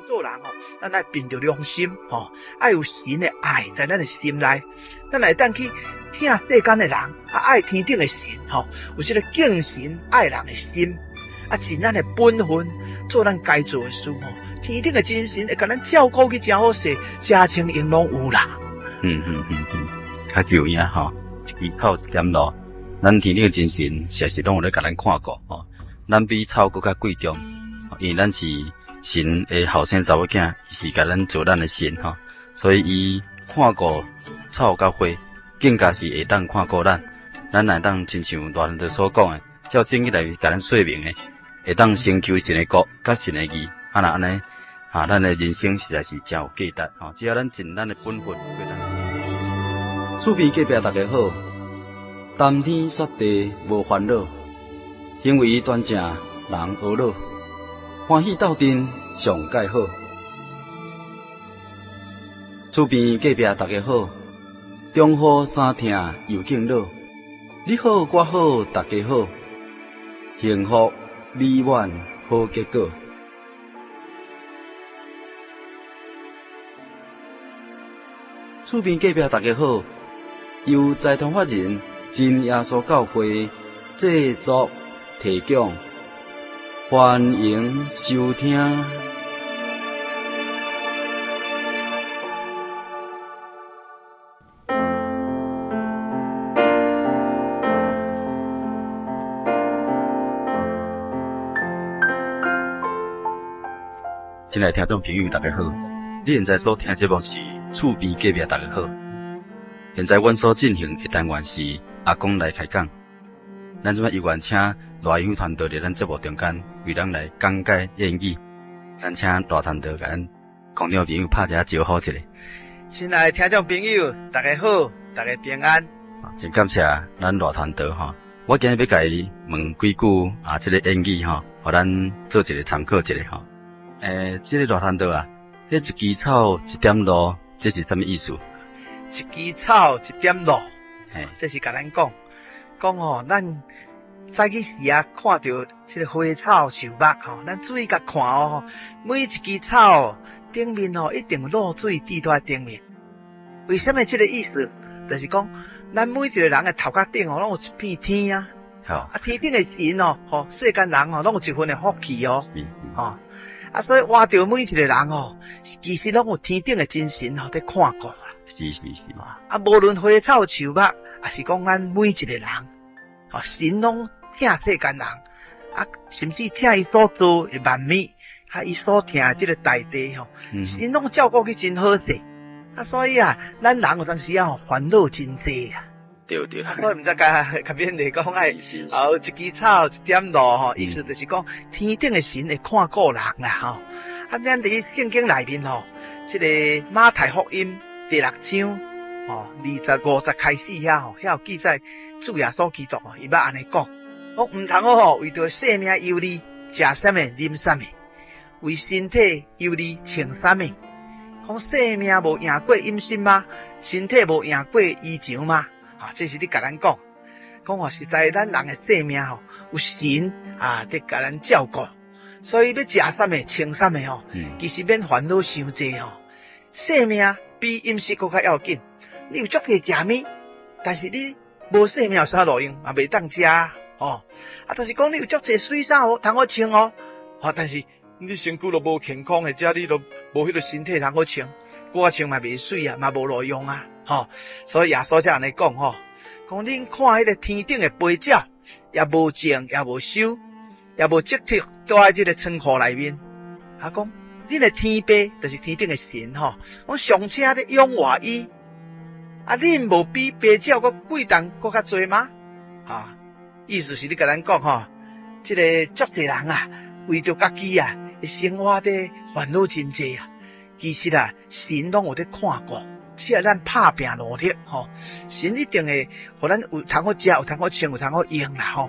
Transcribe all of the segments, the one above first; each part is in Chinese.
做人咱爱凭着良心爱有神的爱在咱的心内，咱会当去听世间的人爱天顶的神有这个敬神爱人的心尽咱的本分，做咱该做的事天顶的真神会甲咱照顾去真好势，家清应拢有啦。较有影一支草一点路，咱天顶的真神实是拢有咧甲咱看顾咱比草更较贵重，因为咱是神的后生查某囝，伊是甲咱做咱的神所以伊看顾草甲花，更加是会当看顾咱。咱会当亲像大人哋所讲的，照圣经内甲咱说明的，会当成就神的国，甲神的义。若安尼咱的人生实在是真有价值只要咱尽咱的本分过咱生。厝边隔壁大家好，谈天说地无烦恼，行为端正人学老，欢喜斗阵上介好。厝边隔壁大家好，中好三听又敬老，你好我好大家好，幸福美满好结果。厝边隔壁大家好，由财团法人真耶稣教会制作提供，欢迎收听。亲爱的听众朋友，大家好！你现在所听节目是厝边隔壁大家好。现在阮所进行的单元是阿公来开讲。咱即摆有愿请赖友团队伫咱节目中间为咱来讲解谚语。咱请赖团队甲咱观众朋友拍一下招呼一下。亲爱的听众朋友，大家好，大家平安。真感谢咱赖团队我今日要甲伊问几句这个谚语互咱做一个参考一下这个赖团队迄一枝草一点露，这是什么意思？一枝草一点露，这是甲咱讲咱早起时看到这个花草树木咱注意甲看每一枝草顶面一定露水滴在顶面。为什么这个意思？就是讲咱每一个人的头壳顶拢有一片天天顶的神世间人拢有一份的福气所以活着每一个人其实拢有天顶的真神在看顾啦。是无论花草树木，也是讲咱每一个人神拢听世间人甚至听伊所做的万物伊所听的这个大地神拢照顾去真好势所以咱人有当时烦恼真多对，所以毋知甲勉励讲一枝草一点露意思就是讲天顶的神会看顾人啦咱伫圣经内面这个马太福音第6章20、50开始遐有记载主耶稣基督伊捌安尼讲毋通为着性命忧虑，食啥物啉啥物，为身体忧虑穿啥物。讲性命无赢过饮食吗？身体无赢过衣裳吗？这是你甲咱讲实在咱人的性命有神在甲咱照顾，所以要食啥物穿啥物其实免烦恼伤济性命比饮食更较要紧。你有足多食物，但是你无性命有啥路用袂当食就是讲你有足多水衫通好穿但是你身躯都无健康的，你都无迄个身体通好穿，我穿嘛袂水嘛无路用所以耶稣才安尼讲讲恁看迄个天顶的飞鸟，也无种也无收，也无积蓄在这个仓库内面讲恁的天父就是天顶的神讲上车咧养活伊恁无比飞鸟搁贵重搁较多吗意思是你甲咱讲这个足侪人为着家己生活的烦恼真济其实神拢有在看顾，只要咱拍拼努力神一定会互咱有通好食，有通好穿，有通好用啦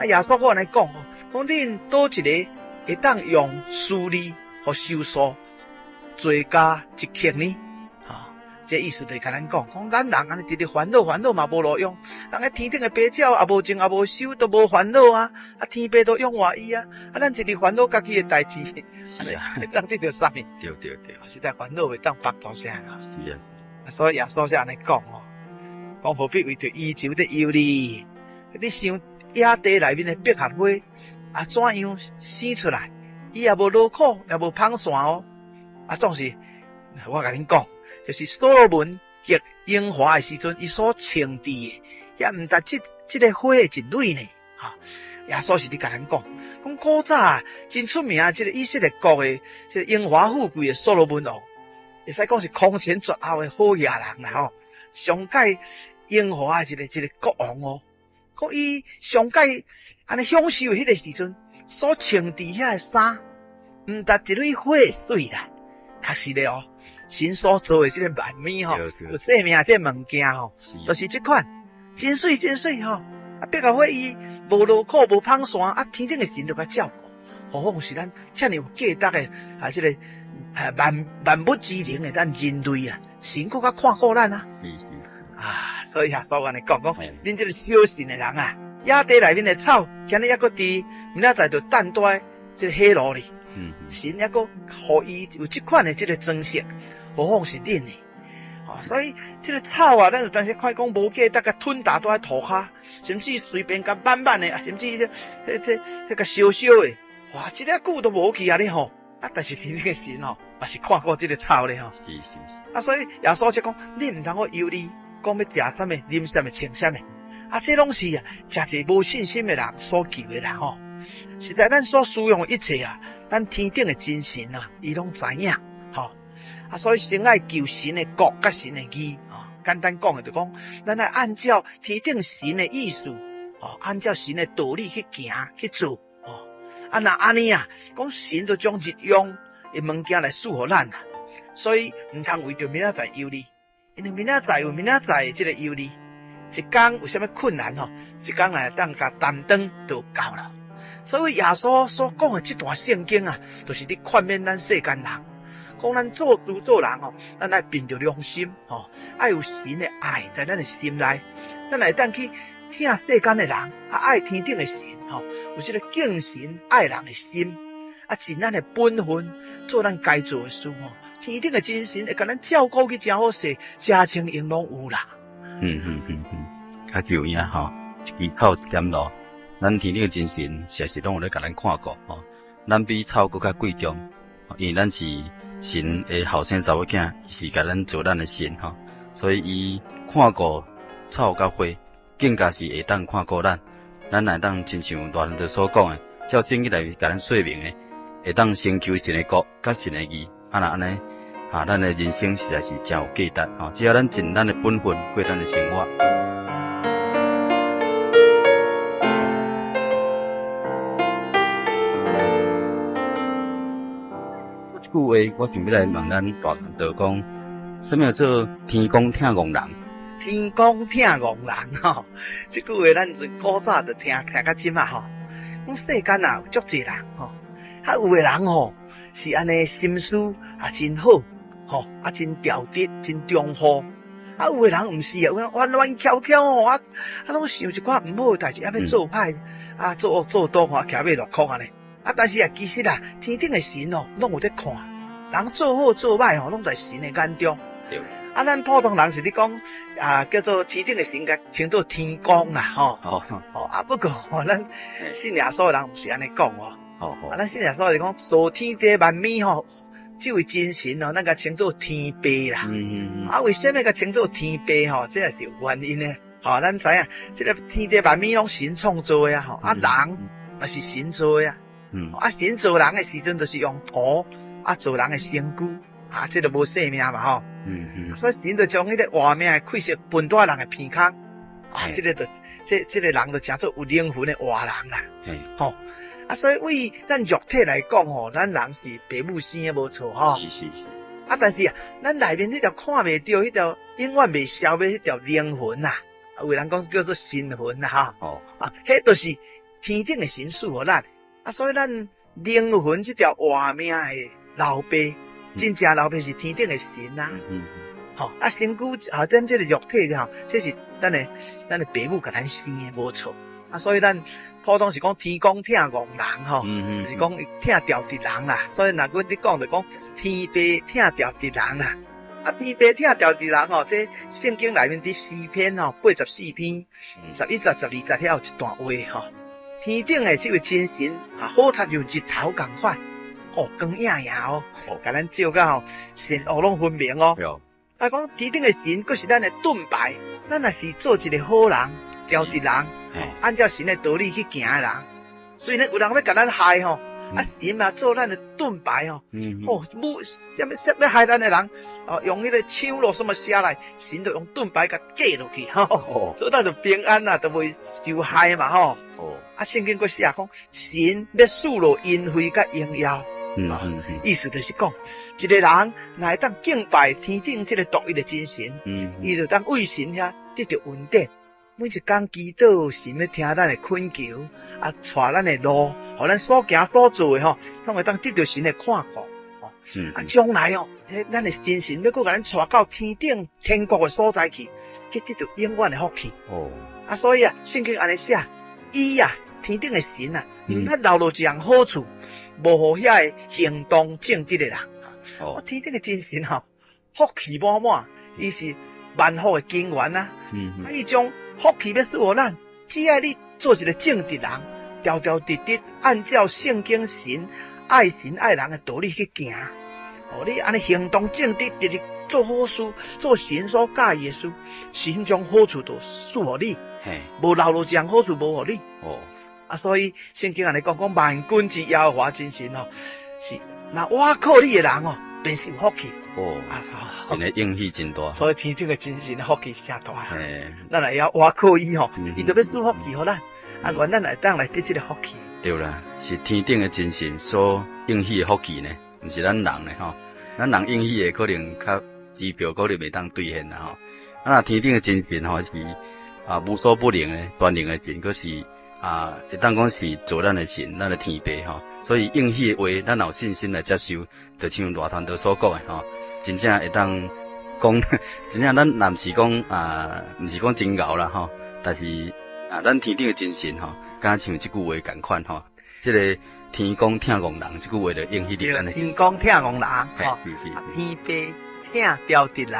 耶稣我安尼讲讲恁倒一个会当用私利和收束做加一刻呢这意思就是甲咱讲，咱人安尼直直烦恼嘛无路用，人个天顶的白鸟也无种也无收，都无烦恼啊，天白都用外伊啊，咱直直烦恼家己的代志，是啊，会当得到啥物？对，实在烦恼会当帮助啥啊？是啊，所以耶稣是安尼讲哦，讲何必为着伊愁的忧虑？你想野地内面的百合花怎样生出来？伊也无劳苦，也无芳线哦，总是我甲恁讲。就是所罗门结樱花的时阵，伊所穿戴的，也毋但这个花真美呢。耶稣是伫甲咱讲古早真出名这个以色列国的这个樱花富贵的所罗门王，会使讲是空前绝后的好野人啦吼。上界樱花的一个国王哦，讲伊上界安尼享受迄个时阵所穿戴遐的衫，毋但一蕊花水啦，确实的哦。神所做的这个万美吼，有生命这物件吼，就是这款真水吼。百合花伊无劳苦无芳线，天顶的神就甲照顾，何况是咱遮尔有价值的这个万物之灵的咱人类啊，神佫较看顾咱啊。是所以所安尼讲，恁这个小信的人啊，野地内面的草，今日抑佫伫明仔载就等待这个火炉里。神抑佫互伊有这款的这个装饰。何况是恁呢？所以这个草啊，咱有当时看讲无价值，甲吞大都喺涂骹，甚至随便甲慢慢的，甚至这个烧的，哇，一粒久都无去啊！你吼，但是天顶的神吼，也是看过这个草咧吼。是。所以耶稣就讲，你唔通去忧虑，讲要食什么、啉什么、穿什么，这拢是食一无信心的人所求的啦吼。实在咱所需要的一切咱天顶的真神伊拢知影吼。所以先爱求神的国甲神的义简单讲的就讲，咱来按照天顶神的意思按照神的道理去行去做那安尼讲神就将日用的物件来赐予咱所以唔通为着明仔载忧虑，因为明仔载有明仔载的这个忧虑，一天有啥物困难一天来当甲担当就够了。所以耶稣所讲的这段圣经就是伫劝勉咱世间人。讲咱做事做人咱爱凭着良心爱有神的爱在咱的心内，咱来当去听世间的人爱天顶的神有这个敬神爱人的心尽咱的本分做咱该做的事天顶的真神会甲咱照顾去真好势，家清应拢有啦。较有影一枝草一点露，咱天顶的真神实时拢有咧甲咱看顾咱比草更较贵重，因为咱是神的后生查某囝，是甲咱做咱的神所以伊看顾草甲花，更加是会当看顾咱。咱来当亲像大人哋所讲的，照圣经内面甲咱说明的，会当先求神的国甲神的义，那安尼咱的人生实在是真有价值只要咱尽咱的本分过咱的生活。句话，我想要来问咱大人就讲，什么叫做天公疼憨人？天公疼憨人这句话咱从古早就听到今讲世间有足济人有的人是安尼心思真好真调直真忠厚有的人毋是弯弯翘翘拢想一寡毋好的代志要做歹做恶做多徛尾落空安尼但是其实天顶的神拢有在看，人做好做歹拢在神的眼中。对。咱普通人是咧讲叫做天顶的神，甲称作天公啦不过咱信耶稣的人毋是安尼讲咱信耶稣是讲造天地万美这位真神咱甲称作天父啦。为什么甲称作天父这也是有原因的咱知影这个天地万美拢神创造的人也是神做的神做人的时阵就是用土做人的身躯这就无生命嘛所以神就将迄个活命的气息分在人的鼻孔这个就这个人就叫做有灵魂的活人啦所以为咱肉体来讲咱人是父母生的无错是但是咱内面迄条看袂到迄条永远未消灭迄条灵魂有人讲叫做神魂迄就是天顶的神赐予咱所以咱灵魂这条活命的老爸真正老爸是天顶的神吼，啊，身躯咱这个肉体吼，这是咱的爸母给咱生的，无错。啊，所以咱普通是讲天公疼憨人吼，就是讲疼调直人啦。所以若阮咧讲就讲天父疼调直人啦。啊，天父疼调直人吼，这圣经内面伫诗篇吼84篇11节12节遐有一段话吼，天顶的这位真神好他像日头共款，光影影哦，甲咱照到吼善恶拢分明哦。啊，讲天顶的神，佫是咱的盾牌，咱若是做一个好人，调直人。按照神的道理去行的人，虽然有人要甲咱害吼，啊神嘛做咱的盾牌吼，要害咱的人，用迄个枪咯什么写来，神就用盾牌甲架落去吼，所以咱就平安啦，就袂受害嘛吼。啊圣经佫写讲，神要赐落恩惠甲荣耀，意思就是讲，一个人若会当敬拜天顶这个独一的真神，伊就当为神遐得到恩典。每一天祈祷，神要听咱的恳求，啊，带咱的路，互咱所行所做的吼，拢会当得到神的看顾，啊，将来咱的真神要搁甲咱带到天顶天国的所在去得到永远的福气。啊，所以圣经安尼写，伊天顶的神毋捌留落一样好处，无互遐个行动正直的人。天顶的真神福气满满，伊是万福的根源啊！伊将福气要赐予咱，只要你做一个正直人，条条直直按照圣经神爱人的道理去行。你安尼行动正直，直直做好事，做神所喜意的事，神将好处都赐予你，无留落一样好处无予你。所以圣经安尼讲万军之耶和华真神是那倚靠你的人便是有福气。真的应许真大，所以天顶的真神的福气是真大啦。咱也要倚靠伊伊就要赐福气互咱，愿咱来当来得这个福气。对啦，是天顶的真神所应许的福气呢，毋是咱人的吼。咱人应许的可能较指标可能袂当兑现啦吼。那天顶的真神是无所不能的全能的神，佫是会当讲是做咱的神，咱的天父吼。所以应许的话，咱有信心来接受，就像大团队所讲的吼。真正会当讲，真正咱若毋是讲毋是讲真牛啦吼，但是咱天顶的真神吼，敢像即句话共款吼，即个天公疼憨人，即句话就应许伫咱的天公疼憨人吼，天父疼调直人。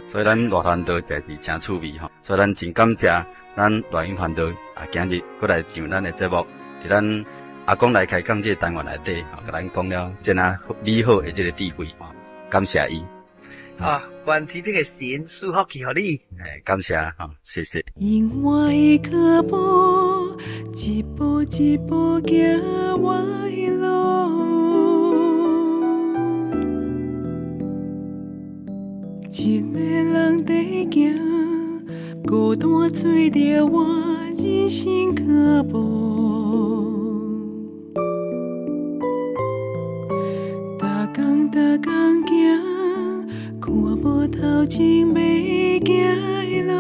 所以咱大团队就是真趣味吼，所以咱真感谢咱录音团队今日过来上咱的节目，伫咱阿公来开讲这个单元内底，甲咱讲了真美好的这个智慧，感谢伊。愿天顶的神赐福气互你。感谢谢谢。因我的脚步一步一步行我的路，一个人在行，孤单做着我人生脚步。逐工行，看无头前要行的路，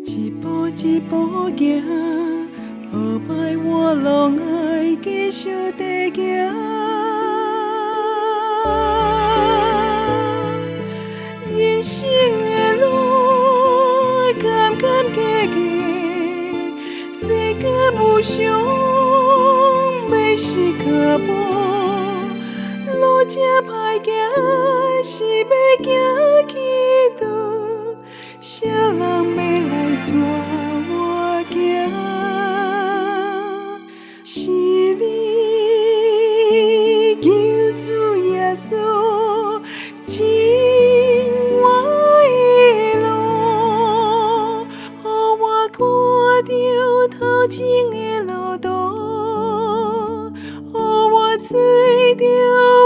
一步一步行，后摆我拢爱继续地行。人生的路，坎坎坷坷，世间无常。是脚步，路这歹行，是要行去倒？啥人要来带我行？是你救主耶稣，指我的路，予我看到头前的路途。找着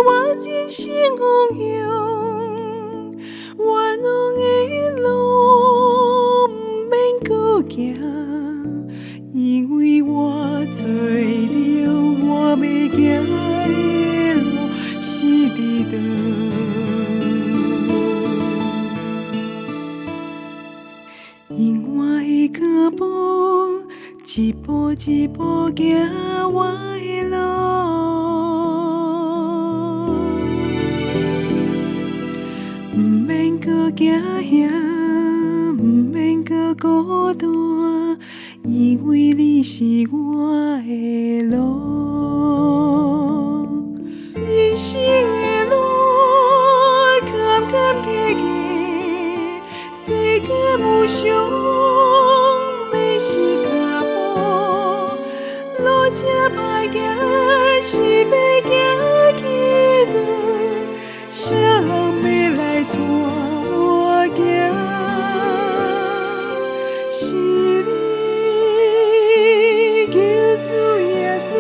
我人生方向，冤枉的路不免搁行，因为我找着我要行的路是伫倒。因我的脚步一步一步行我的路。行遐，毋免搁孤单，因为你是我的路。人生的路，坎坎坷坷，世间无常，要是脚步，路这歹行，是要行去倒？啥人要来带我行？是你救主耶稣，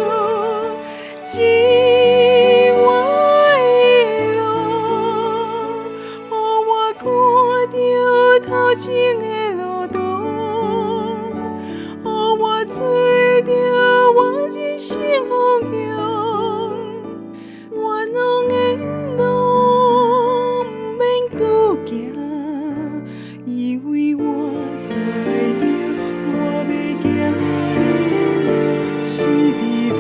指我的路，予我看到头前的路途，予我找到我人生方向。冤枉的路，毋免搁行，因为我做着我要行的路是伫倒。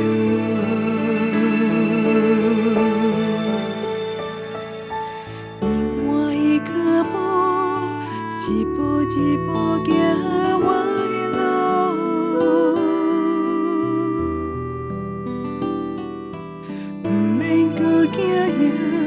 因我的脚步，一步一步行我的路。毋免搁惊遐。